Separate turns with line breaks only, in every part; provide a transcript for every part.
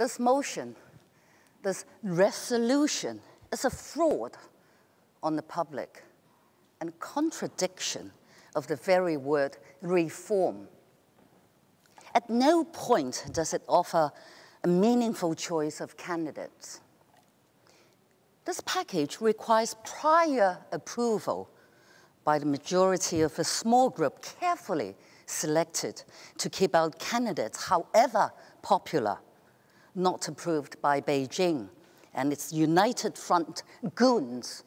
This motion, this resolution is a fraud on the public and contradiction of the very word reform. At no point does it offer a meaningful choice of candidates. This package requires prior approval by the majority of a small group carefully selected to keep out candidates, however popular, not approved by Beijing and its United Front goons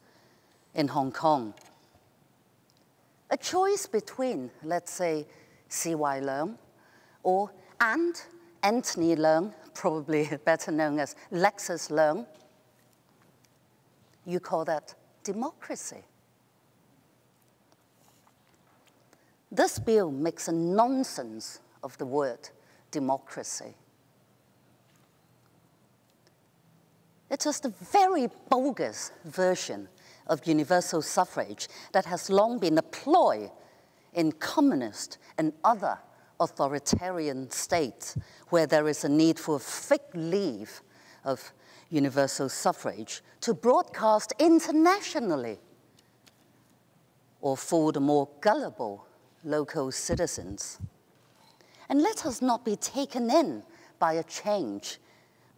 in Hong Kong. A choice between, let's say, C.Y. Leung and Anthony Leung, probably better known as Lexus Leung. You call that democracy. This bill makes a nonsense of the word democracy. It is the very bogus version of universal suffrage that has long been a ploy in communist and other authoritarian states where there is a need for a fig leaf of universal suffrage to broadcast internationally or for the more gullible local citizens. And let us not be taken in by a change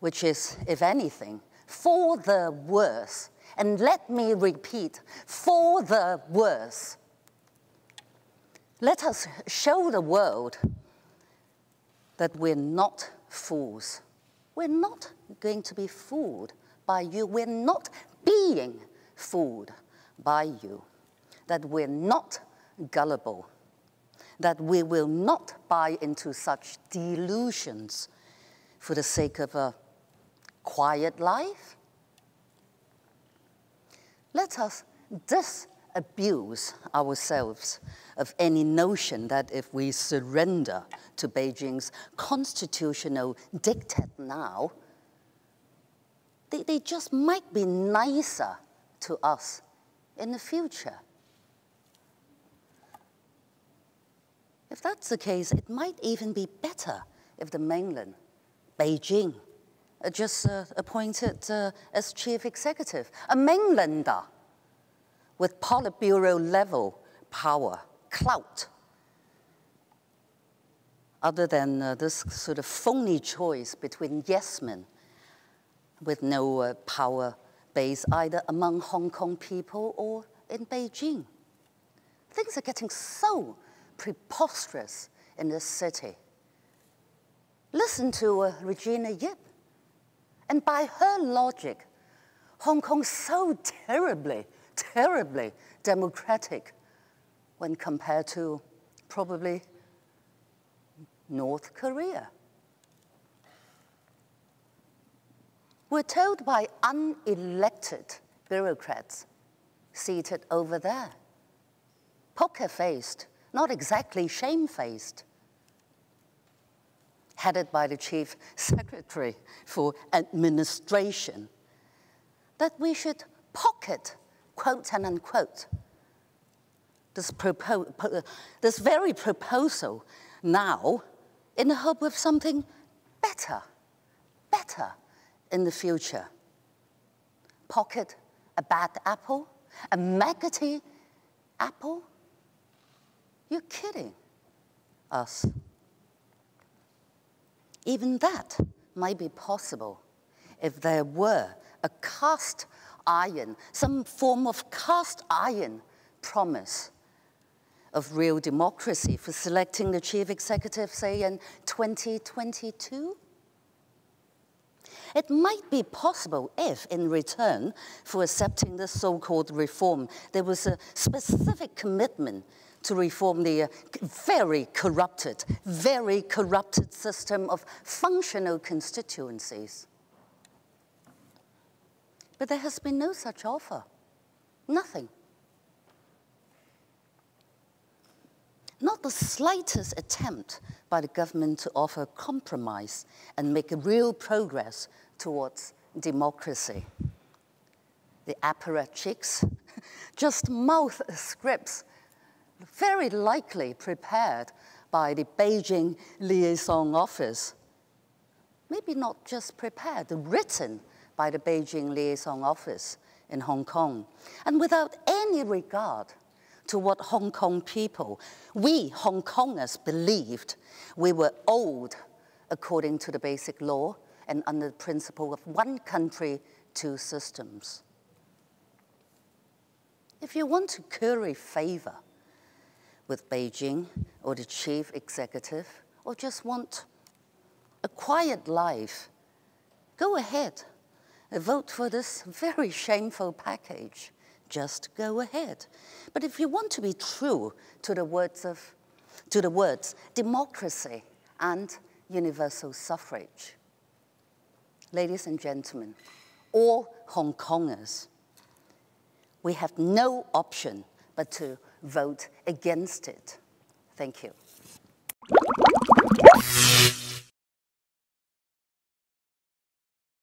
which is, if anything, for the worse. And let me repeat, for the worse. Let us show the world that we're not fools. We're not going to be fooled by you. We're not being fooled by you. That we're not gullible. That we will not buy into such delusions for the sake of a quiet life. Let us disabuse ourselves of any notion that if we surrender to Beijing's constitutional diktat now, they just might be nicer to us in the future. If that's the case, it might even be better if the mainland, Beijing, just appointed as chief executive, a mainlander with Politburo level power, clout, other than this sort of phony choice between yes men with no power base either among Hong Kong people or in Beijing. Things are getting so preposterous in this city. Listen to Regina Yip. And by her logic, Hong Kong's so terribly, terribly democratic when compared to probably North Korea. We're told by unelected bureaucrats seated over there, poker-faced, not exactly shame-faced, headed by the Chief Secretary for Administration, that we should pocket, quote and unquote, this very proposal now in the hope of something better in the future. Pocket a bad apple, a maggoty apple? You're kidding us. Even that might be possible if there were a cast iron, some form of cast iron promise of real democracy for selecting the chief executive, say, in 2022. It might be possible if, in return for accepting this so-called reform, there was a specific commitment to reform the very corrupted system of functional constituencies. But there has been no such offer. Nothing. Not the slightest attempt by the government to offer compromise and make a real progress towards democracy. The apparatchiks just mouth scripts very likely prepared by the Beijing Liaison Office. maybe not just prepared, written by the Beijing Liaison Office in Hong Kong, and without any regard to what Hong Kong people, we Hong Kongers, believed we were owed according to the basic law and under the principle of one country, two systems. If you want to curry favor with Beijing or the chief executive, or just want a quiet life, go ahead and vote for this very shameful package. Just go ahead. But if you want to be true to the words democracy and universal suffrage, ladies and gentlemen, all Hong Kongers, we have no option but to vote against it. Thank you.